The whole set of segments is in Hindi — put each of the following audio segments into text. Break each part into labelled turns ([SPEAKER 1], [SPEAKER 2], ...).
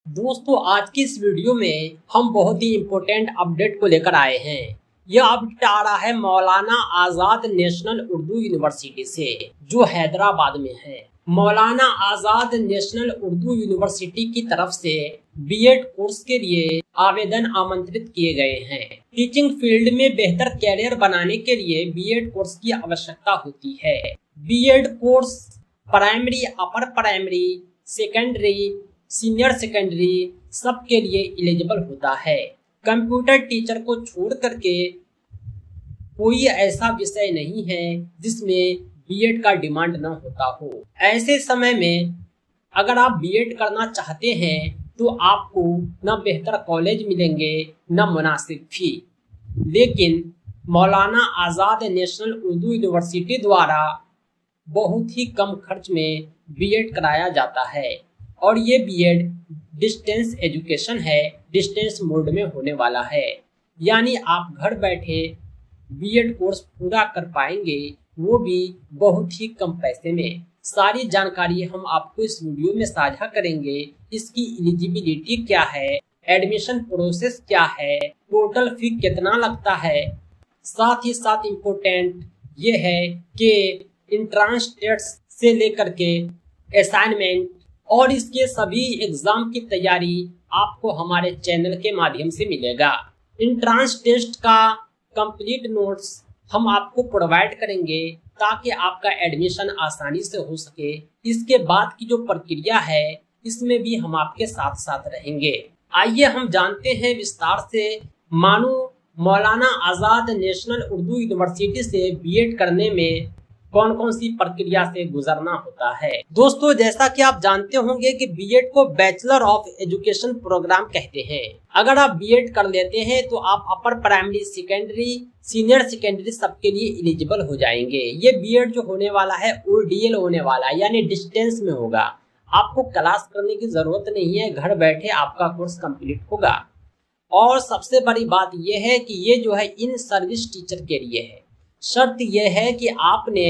[SPEAKER 1] दोस्तों आज की इस वीडियो में हम बहुत ही इम्पोर्टेंट अपडेट को लेकर आए हैं। यह अपडेट आ रहा है मौलाना आजाद नेशनल उर्दू यूनिवर्सिटी से, जो हैदराबाद में है। मौलाना आजाद नेशनल उर्दू यूनिवर्सिटी की तरफ से बीएड कोर्स के लिए आवेदन आमंत्रित किए गए हैं। टीचिंग फील्ड में बेहतर कैरियर बनाने के लिए बीएड कोर्स की आवश्यकता होती है। BEd course primary, upper primary, secondary, senior secondary सबके लिए एलिजिबल होता है। कंप्यूटर टीचर को छोड़ करके कोई ऐसा विषय नहीं है जिसमें बीएड का डिमांड न होता हो। ऐसे समय में अगर आप बीएड करना चाहते हैं तो आपको न बेहतर कॉलेज मिलेंगे न मुनासिब फी, लेकिन मौलाना आजाद नेशनल उर्दू यूनिवर्सिटी द्वारा बहुत ही कम खर्च में बीएड कराया जाता है और ये बीएड डिस्टेंस एजुकेशन है, डिस्टेंस मोड में होने वाला है। यानी आप घर बैठे बीएड कोर्स पूरा कर पाएंगे, वो भी बहुत ही कम पैसे में। सारी जानकारी हम आपको इस वीडियो में साझा करेंगे। इसकी एलिजिबिलिटी क्या है, एडमिशन प्रोसेस क्या है, टोटल फी कितना लगता है, साथ ही साथ इम्पोर्टेंट ये है कि इंट्रांस टेस्ट से लेकर के असाइनमेंट और इसके सभी एग्जाम की तैयारी आपको हमारे चैनल के माध्यम से मिलेगा। इंट्रांस टेस्ट का कंप्लीट नोट्स हम आपको प्रोवाइड करेंगे ताकि आपका एडमिशन आसानी से हो सके। इसके बाद की जो प्रक्रिया है इसमें भी हम आपके साथ साथ रहेंगे। आइए हम जानते हैं विस्तार से मानो मौलाना आजाद नेशनल उर्दू यूनिवर्सिटी से बीएड करने में कौन कौन सी प्रक्रिया से गुजरना होता है। दोस्तों जैसा कि आप जानते होंगे कि बीएड को बैचलर ऑफ एजुकेशन प्रोग्राम कहते हैं। अगर आप बीएड कर लेते हैं तो आप अपर प्राइमरी, सेकेंडरी, सीनियर सेकेंडरी सबके लिए एलिजिबल हो जाएंगे। ये बीएड जो होने वाला है वो डीएल होने वाला है, यानी डिस्टेंस में होगा। आपको क्लास करने की जरूरत नहीं है, घर बैठे आपका कोर्स कंप्लीट होगा। और सबसे बड़ी बात यह है कि ये जो है इन सर्विस टीचर के लिए है। शर्त यह है कि आपने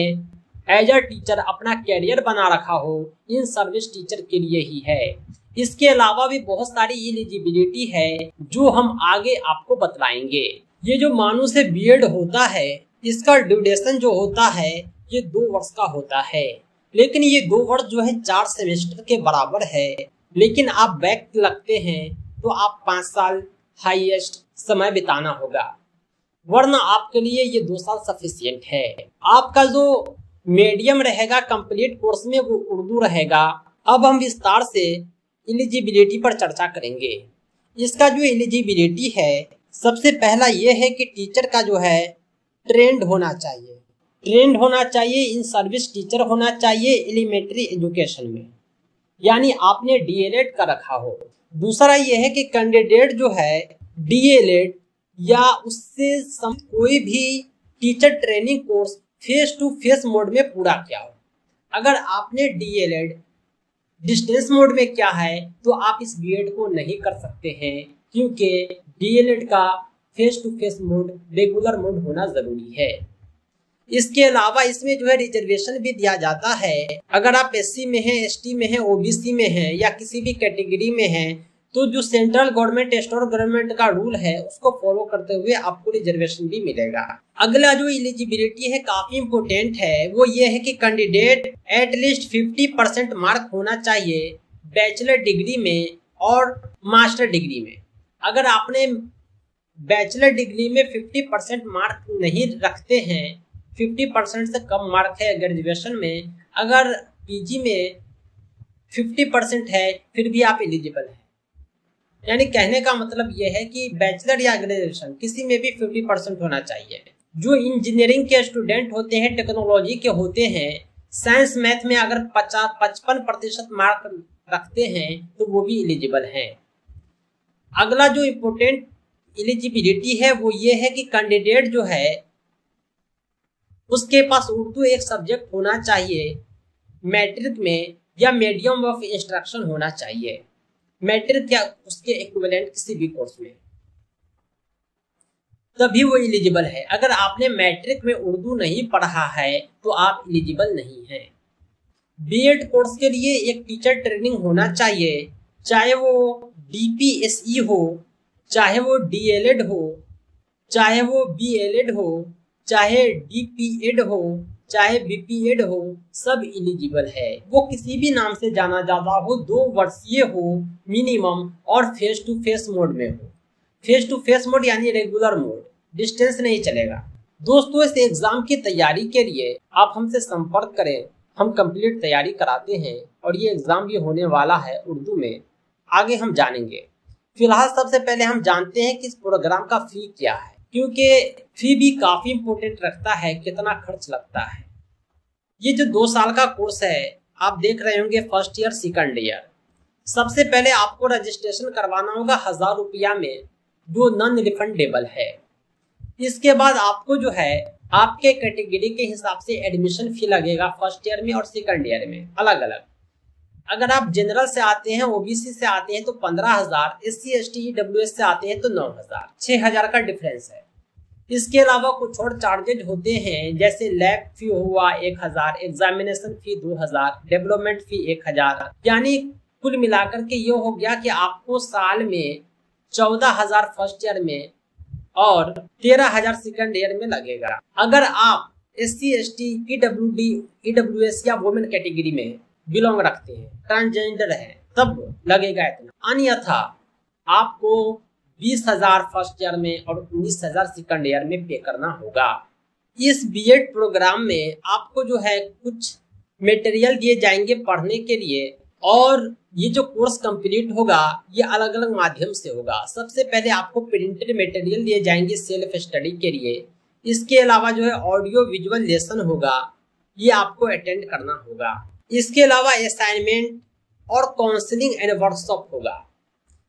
[SPEAKER 1] एज अ टीचर अपना कैरियर बना रखा हो, इन सर्विस टीचर के लिए ही है। इसके अलावा भी बहुत सारी एलिजिबिलिटी है जो हम आगे आपको बतलाएंगे। ये जो मानो से बीएड होता है इसका ड्यूरेशन जो होता है ये 2 वर्ष का होता है, लेकिन ये 2 वर्ष जो है 4 सेमेस्टर के बराबर है। लेकिन आप बैक लगते हैं तो आप 5 साल हाईएस्ट समय बिताना होगा, वरना आपके लिए ये 2 साल सफिशिएंट है। आपका जो मीडियम रहेगा कंप्लीट कोर्स में वो उर्दू रहेगा। अब हम विस्तार से एलिजिबिलिटी पर चर्चा करेंगे। इसका जो एलिजिबिलिटी है सबसे पहला ये है कि टीचर का जो है ट्रेंड होना चाहिए, इन सर्विस टीचर होना चाहिए एलिमेंट्री एजुकेशन में, यानी आपने डीएलएड का रखा हो। दूसरा ये है कि कैंडिडेट जो है डीएलएड या उससे कोई भी teacher training course face to face mode में पूरा किया हो। अगर आपने डीएलएड डिस्टेंस मोड में किया है तो आप इस बीएड को नहीं कर सकते हैं, क्योंकि डीएलएड का face to face mode regular mode होना जरूरी है। इसके अलावा इसमें जो है रिजर्वेशन भी दिया जाता है। अगर आप एससी में हैं, एसटी में हैं, ओबीसी में हैं या किसी भी कैटेगरी में हैं तो जो सेंट्रल गवर्नमेंट, स्टेट गवर्नमेंट का रूल है उसको फॉलो करते हुए आपको रिजर्वेशन भी मिलेगा। अगला जो एलिजिबिलिटी है काफी इम्पोर्टेंट है, वो ये है कि कैंडिडेट एटलीस्ट 50% मार्क होना चाहिए बैचलर डिग्री में और मास्टर डिग्री में। अगर आपने बैचलर डिग्री में 50% मार्क नहीं रखते हैं, 50% से कम मार्क है ग्रेजुएशन में, अगर पीजी में 50% है फिर भी आप एलिजिबल हैं। यानी कहने का मतलब यह है कि बैचलर या ग्रेजुएशन किसी में भी 50% होना चाहिए। जो इंजीनियरिंग के स्टूडेंट होते हैं, टेक्नोलॉजी के होते हैं, साइंस मैथ में अगर 55% मार्क रखते हैं तो वो भी एलिजिबल हैं। अगला जो इम्पोर्टेंट एलिजिबिलिटी है वो ये है कि कैंडिडेट जो है उसके पास उर्दू एक सब्जेक्ट होना चाहिए मैट्रिक में, या मीडियम ऑफ इंस्ट्रक्शन होना चाहिए मैट्रिक या उसके इक्विवेलेंट किसी भी कोर्स में, तभी वो एलिजिबल है। अगर आपने मैट्रिक में उर्दू नहीं पढ़ा है तो आप एलिजिबल नहीं हैं। बीएड कोर्स के लिए एक टीचर ट्रेनिंग होना चाहिए चाहे वो DPSE हो, चाहे वो DLED हो, चाहे वो BLED हो, चाहे DPED हो, चाहे BPED हो, सब एलिजिबल है। वो किसी भी नाम से जाना जाता हो, 2 वर्षीय हो मिनिमम और फेस टू फेस मोड में हो। फेस टू फेस मोड यानी रेगुलर मोड, डिस्टेंस नहीं चलेगा। दोस्तों, इस एग्जाम की तैयारी के लिए आप हमसे संपर्क करें, हम कंप्लीट तैयारी कराते हैं और ये एग्जाम भी होने वाला है उर्दू में, आगे हम जानेंगे। फिलहाल सबसे पहले हम जानते हैं कि इस प्रोग्राम का फी क्या है, क्योंकि फी भी काफी इम्पोर्टेंट रखता है, कितना खर्च लगता है। ये जो 2 साल का कोर्स है, आप देख रहे होंगे फर्स्ट ईयर सेकंड ईयर। सबसे पहले आपको रजिस्ट्रेशन करवाना होगा 1000 रुपया में, जो नॉन रिफंडेबल है। इसके बाद आपको जो है आपके कैटेगरी के हिसाब से एडमिशन फी लगेगा फर्स्ट ईयर में और सेकंड ईयर में अलग अलग। अगर आप जनरल से आते हैं, OBC से आते हैं तो 15,000, SC ST EWS से आते हैं तो 9,000, 6,000 का डिफरेंस है। इसके अलावा कुछ और चार्जेज होते हैं, जैसे लैब फी हुआ 1,000, एग्जामिनेशन फी 2,000, डेवलपमेंट फी 1,000। यानी कुल मिलाकर के ये हो गया कि आपको साल में 14,000 फर्स्ट ईयर में और 13,000 सेकंड ईयर में लगेगा। अगर आप SC ST PWD EWS या वुमेन कैटेगरी में बिलोंग रखते हैं, ट्रांसजेंडर है, तब लगेगा इतना। अन्यथा आपको 20,000 फर्स्ट ईयर में और 19,000 सेकंड ईयर में पे करना होगा। इस बीएड प्रोग्राम में आपको जो है कुछ मटेरियल दिए जाएंगे पढ़ने के लिए, और ये जो कोर्स कंप्लीट होगा ये अलग अलग माध्यम से होगा। सबसे पहले आपको प्रिंटेड मटेरियल दिए जाएंगे सेल्फ स्टडी के लिए। इसके अलावा जो है ऑडियो विजुअल लेसन होगा, ये आपको अटेंड करना होगा। इसके अलावा असाइनमेंट और काउंसलिंग एंड वर्कशॉप होगा।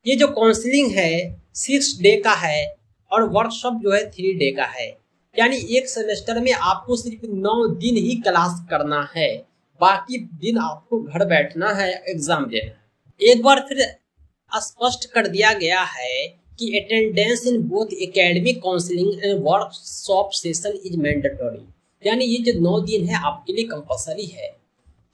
[SPEAKER 1] ये जो काउंसलिंग है 6 डे का है और वर्कशॉप जो है 3 डे का है। यानी एक सेमेस्टर में आपको सिर्फ 9 दिन ही क्लास करना है, बाकी दिन आपको घर बैठना है, एग्जाम देना है। एक बार फिर स्पष्ट कर दिया गया है कि attendance in both academic counselling and workshop session is mandatory. यानी ये जो 9 दिन है आपके लिए कंपलसरी है।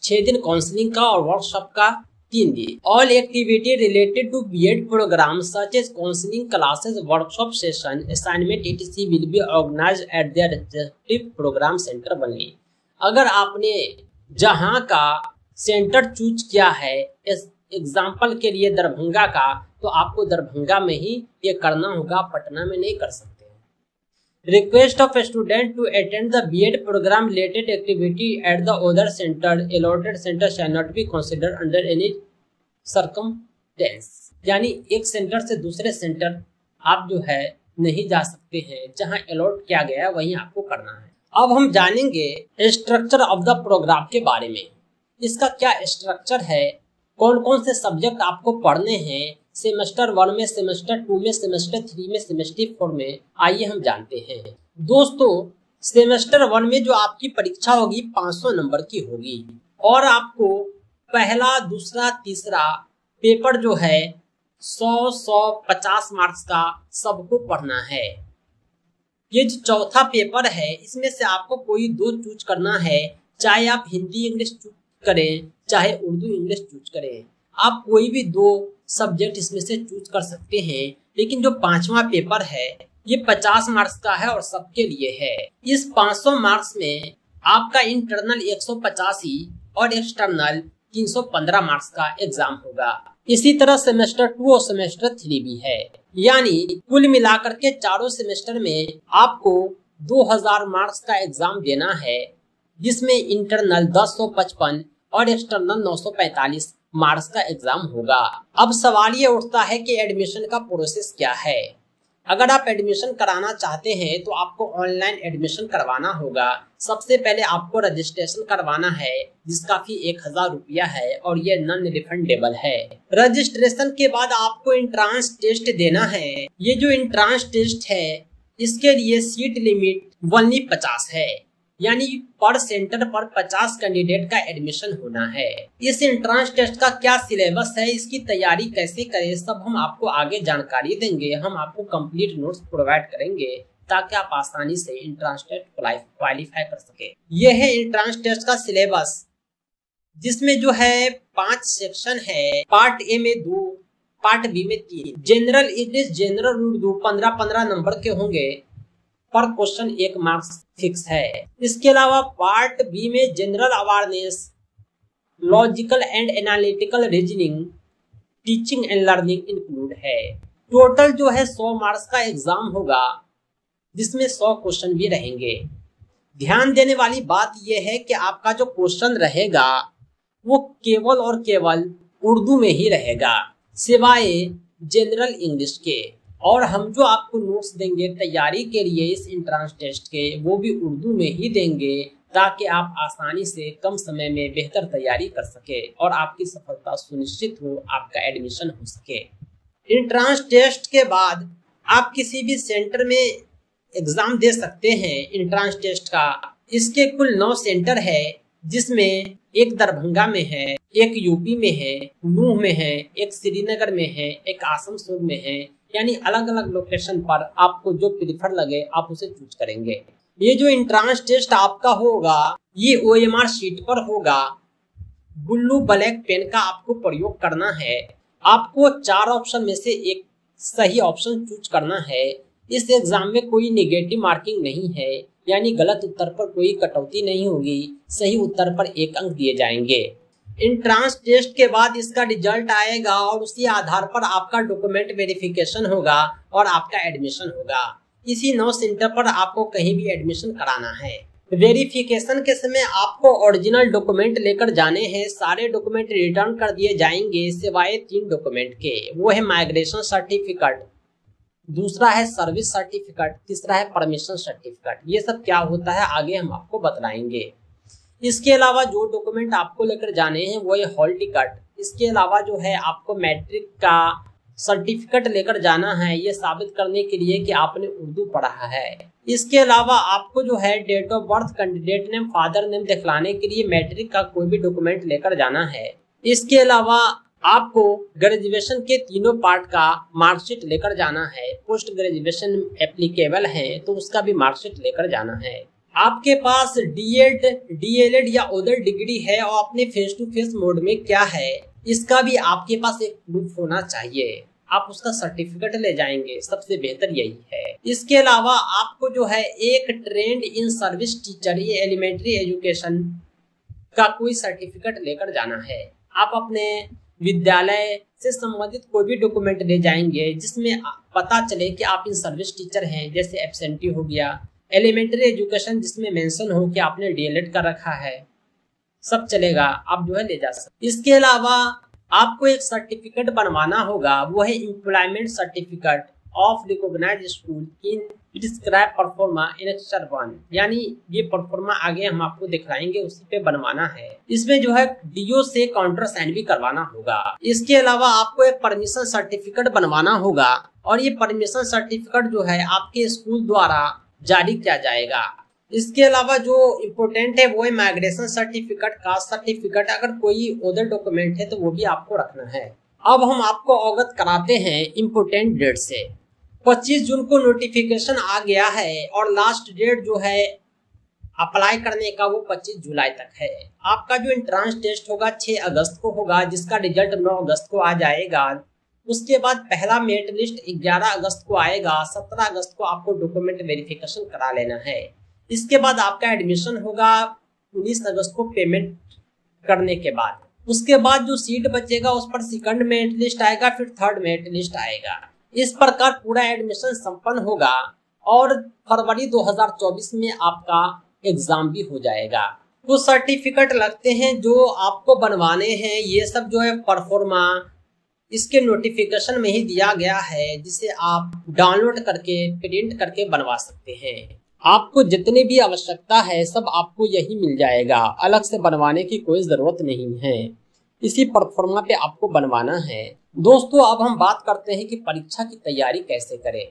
[SPEAKER 1] 6 दिन काउंसलिंग का और वर्कशॉप का 3 दिन। All activity related to BEd programme such as counselling classes, workshop session, assignment etc will be organised at their respective programme centre only. अगर आपने जहां का सेंटर चूज किया है, एग्जाम्पल के लिए दरभंगा का, तो आपको दरभंगा में ही ये करना होगा, पटना में नहीं कर सकते। Request of a student to attend the B.Ed program related activity at the other center allotted center shall not be considered under any circumstance। यानी एक सेंटर से दूसरे सेंटर आप जो है नहीं जा सकते हैं, जहां अलॉट किया गया है वहीं आपको करना है। अब हम जानेंगे स्ट्रक्चर ऑफ द प्रोग्राम के बारे में। इसका क्या स्ट्रक्चर है, कौन कौन से सब्जेक्ट आपको पढ़ने हैं सेमेस्टर 1 में, सेमेस्टर 2 में, सेमेस्टर 3 में, सेमेस्टर 4 में, आइए हम जानते हैं। दोस्तों, सेमेस्टर 1 में जो आपकी परीक्षा होगी 500 नंबर की होगी और आपको पहला, दूसरा, तीसरा पेपर जो है 100-150 मार्क्स का सबको पढ़ना है। ये जो चौथा पेपर है इसमें से आपको कोई 2 चूज करना है, चाहे आप हिंदी इंग्लिश चूज करें, चाहे उर्दू इंग्लिश चूज करें। आप कोई भी 2 सब्जेक्ट इसमें से चूज कर सकते हैं। लेकिन जो 5वां पेपर है ये 50 मार्क्स का है और सबके लिए है। इस 500 मार्क्स में आपका इंटरनल 185 और एक्सटर्नल 315 मार्क्स का एग्जाम होगा। इसी तरह सेमेस्टर 2 और सेमेस्टर 3 भी है। यानी कुल मिलाकर के चारों सेमेस्टर में आपको 2000 मार्क्स का एग्जाम देना है, जिसमें इंटरनल 1055 और एक्सटर्नल 945 मार्क्स का एग्जाम होगा। अब सवाल ये उठता है कि एडमिशन का प्रोसेस क्या है। अगर आप एडमिशन कराना चाहते हैं तो आपको ऑनलाइन एडमिशन करवाना होगा। सबसे पहले आपको रजिस्ट्रेशन करवाना है, जिसका फी 1000 रुपया है और ये नॉन रिफंडेबल है। रजिस्ट्रेशन के बाद आपको एंट्रांस टेस्ट देना है। ये जो एंट्रांस टेस्ट है इसके लिए सीट लिमिट ओनली 50 है, यानी पर सेंटर पर 50 कैंडिडेट का एडमिशन होना है। इस एंट्रांस टेस्ट का क्या सिलेबस है, इसकी तैयारी कैसे करें, सब हम आपको आगे जानकारी देंगे। हम आपको कंप्लीट नोट्स प्रोवाइड करेंगे ताकि आप आसानी से एंट्रांस टेस्ट क्वालिफाई कर सके। यह है एंट्रांस टेस्ट का सिलेबस। जिसमें जो है 5 सेक्शन है। पार्ट ए में 2, पार्ट बी में 3। General English, general Urdu 15-15 number के होंगे, पर क्वेश्चन 1 मार्क्स फिक्स है। इसके अलावा पार्ट बी में general awareness, logical and analytical reasoning, teaching and learning include है। टोटल जो है 100 मार्क्स का एग्जाम होगा, जिसमें 100 क्वेश्चन भी रहेंगे। ध्यान देने वाली बात यह है कि आपका जो क्वेश्चन रहेगा वो केवल और केवल उर्दू में ही रहेगा, सिवाय जनरल इंग्लिश के। और हम जो आपको नोट्स देंगे तैयारी के लिए इस एंट्रेंस टेस्ट के, वो भी उर्दू में ही देंगे, ताकि आप आसानी से कम समय में बेहतर तैयारी कर सके और आपकी सफलता सुनिश्चित हो, आपका एडमिशन हो सके। एंट्रेंस टेस्ट के बाद आप किसी भी सेंटर में एग्जाम दे सकते हैं एंट्रेंस टेस्ट का। इसके कुल 9 सेंटर है, जिसमें एक दरभंगा में है, एक यूपी में है, नूह में है, एक श्रीनगर में है, एक आसनसोल में है। यानी अलग अलग लोकेशन पर आपको जो प्रीफर लगे आप उसे चूज करेंगे। ये जो एंट्रेंस टेस्ट आपका होगा ये OMR शीट पर होगा। ब्लू ब्लैक पेन का आपको प्रयोग करना है। आपको 4 ऑप्शन में से एक सही ऑप्शन चूज करना है। इस एग्जाम में कोई नेगेटिव मार्किंग नहीं है, यानी गलत उत्तर पर कोई कटौती नहीं होगी। सही उत्तर पर 1 अंक दिए जाएंगे। एंट्रेंस टेस्ट के बाद इसका रिजल्ट आएगा और उसी आधार पर आपका डॉक्यूमेंट वेरिफिकेशन होगा और आपका एडमिशन होगा। इसी 9 सेंटर पर आपको कहीं भी एडमिशन कराना है। वेरिफिकेशन के समय आपको ओरिजिनल डॉक्यूमेंट लेकर जाने हैं। सारे डॉक्यूमेंट रिटर्न कर दिए जाएंगे, सिवाय 3 डॉक्यूमेंट के। वो है माइग्रेशन सर्टिफिकेट, दूसरा है सर्विस सर्टिफिकेट, तीसरा है परमिशन सर्टिफिकेट। ये सब क्या होता है आगे हम आपको बतलाएंगे। इसके अलावा जो डॉक्यूमेंट आपको लेकर जाने हैं वो है हॉल टिकट। इसके अलावा जो है आपको मैट्रिक का सर्टिफिकेट लेकर जाना है, ये साबित करने के लिए कि आपने उर्दू पढ़ा है। इसके अलावा आपको जो है date of birth, candidate name, father name दिखलाने के लिए मैट्रिक का कोई भी डॉक्यूमेंट लेकर जाना है। इसके अलावा आपको ग्रेजुएशन के तीनों पार्ट का मार्कशीट लेकर जाना है। पोस्ट ग्रेजुएशन एप्लीकेबल है तो उसका भी मार्कशीट लेकर जाना है। आपके पास DED, DLED या अदर डिग्री है और अपने फेस टू फेस मोड में क्या है, इसका भी आपके पास एक प्रूफ होना चाहिए। आप उसका सर्टिफिकेट ले जाएंगे, सबसे बेहतर यही है। इसके अलावा आपको जो है एक ट्रेंड इन सर्विस टीचर, ये एलिमेंट्री एजुकेशन का कोई सर्टिफिकेट लेकर जाना है। आप अपने विद्यालय से संबंधित कोई भी डॉक्यूमेंट ले जाएंगे जिसमें पता चले कि आप इन सर्विस टीचर हैं, जैसे एब्सेंटी हो गया, एलिमेंट्री एजुकेशन जिसमें मेंशन हो कि आपने DLED कर रखा है, सब चलेगा, आप जो है ले जा सकते। इसके अलावा आपको एक सर्टिफिकेट बनवाना होगा, वो है employment certificate of recognized school in prescribe proforma in एक्सर 1। यानी ये परफॉर्मा आगे हम आपको दिखाएंगे, उसी पे बनवाना है। इसमें जो है DO से काउंटर साइन भी करवाना होगा। इसके अलावा आपको एक परमिशन सर्टिफिकेट बनवाना होगा और ये परमिशन सर्टिफिकेट जो है आपके स्कूल द्वारा जारी किया जाएगा। इसके अलावा जो इम्पोर्टेंट है वो है माइग्रेशन सर्टिफिकेट, कास्ट सर्टिफिकेट। अगर कोई अदर डॉक्यूमेंट है तो वो भी आपको रखना है। अब हम आपको अवगत कराते हैं इम्पोर्टेंट डेट से। 25 जून को नोटिफिकेशन आ गया है और लास्ट डेट जो है अप्लाई करने का वो 25 जुलाई तक है। आपका जो एंट्रेंस टेस्ट होगा 6 अगस्त को होगा, जिसका रिजल्ट 9 अगस्त को आ जाएगा। उसके बाद पहला मेरिट लिस्ट 11 अगस्त को आएगा। 17 अगस्त को आपको डॉक्यूमेंट वेरिफिकेशन करा लेना है। इसके बाद आपका एडमिशन होगा 19 अगस्त को पेमेंट करने के बाद। उसके बाद जो सीट बचेगा उस पर सेकंड मेरिट लिस्ट आएगा, फिर थर्ड मेरिट लिस्ट आएगा। इस प्रकार पूरा एडमिशन संपन्न होगा और फरवरी 2024 में आपका एग्जाम भी हो जाएगा। तो सर्टिफिकेट लगते हैं जो आपको बनवाने हैं, ये सब जो है परफॉर्मा इसके नोटिफिकेशन में ही दिया गया है, जिसे आप डाउनलोड करके प्रिंट करके बनवा सकते हैं। आपको जितनी भी आवश्यकता है सब आपको यही मिल जाएगा, अलग से बनवाने की कोई जरूरत नहीं है। इसी परफॉर्मा पे आपको बनवाना है। दोस्तों अब हम बात करते हैं कि परीक्षा की तैयारी कैसे करें।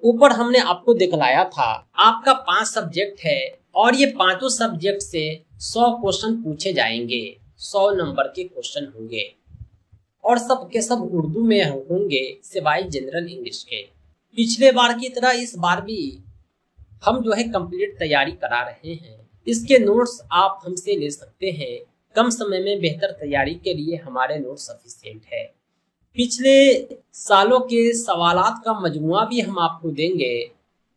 [SPEAKER 1] ऊपर हमने आपको दिखलाया था आपका 5 सब्जेक्ट है और ये 5 सब्जेक्ट से 100 क्वेश्चन पूछे जाएंगे। 100 नंबर के क्वेश्चन होंगे और सब के सब उर्दू में होंगे, सिवाय जनरल इंग्लिश के। पिछले बार की तरह इस बार भी हम जो है कंप्लीट तैयारी करा रहे हैं। इसके नोट्स आप हमसे ले सकते हैं। कम समय में बेहतर तैयारी के लिए हमारे नोट्स सफिशिएंट है। पिछले सालों के सवालात का मजमुआ भी हम आपको देंगे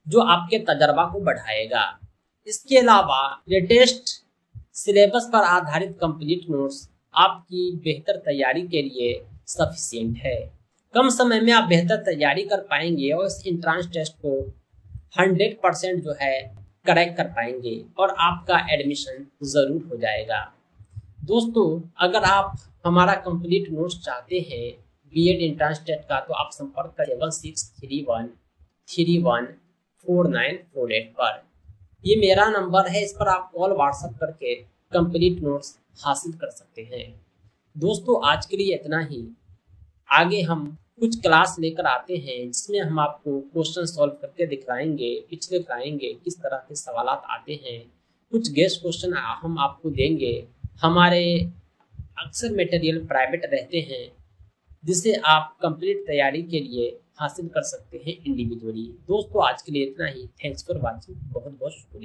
[SPEAKER 1] जो आपके तजर्बा को बढ़ाएगा। इसके अलावा लेटेस्ट सिलेबस पर आधारित कंप्लीट नोट्स आपकी बेहतर तैयारी के लिए सफिशिएंट है। कम समय में आप बेहतर तैयारी कर पाएंगे और इस एंट्रेंस टेस्ट को 100% जो है करेक्ट कर पाएंगे और आपका एडमिशन ज़रूर हो जाएगा। दोस्तों, अगर आप हमारा कंप्लीट नोट्स चाहते हैं बीएड एंट्रेंस टेस्ट का तो आप संपर्क करें 7631314948 पर। ये मेरा नंबर है, इस पर आप कॉल व्हाट्सएप करके कंप्लीट नोट्स हासिल कर सकते हैं। दोस्तों, आज के लिए इतना ही। आगे हम कुछ क्लास लेकर आते हैं जिसमें हम आपको क्वेश्चन सॉल्व करके दिखाएंगे, पिछले दिखाएंगे किस तरह के सवालात आते हैं। कुछ गेस्ट क्वेश्चन हम आपको देंगे। हमारे अक्सर मटेरियल प्राइवेट रहते हैं जिसे आप कंप्लीट तैयारी के लिए हासिल कर सकते हैं इंडिविजुअली। दोस्तों, आज के लिए इतना ही। Thanks for watching. बहुत बहुत शुक्रिया।